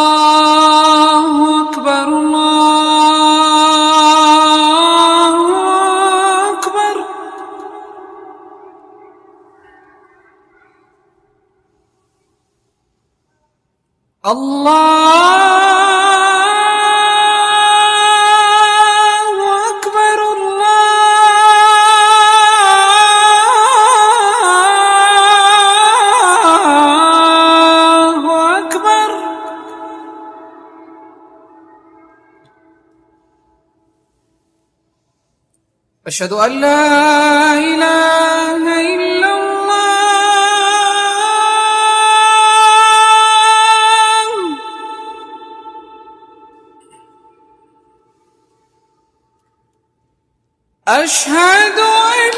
الله أكبر الله أكبر. الله أكبر الله أكبر. أشهد أن لا إله إلا الله. أشهد أن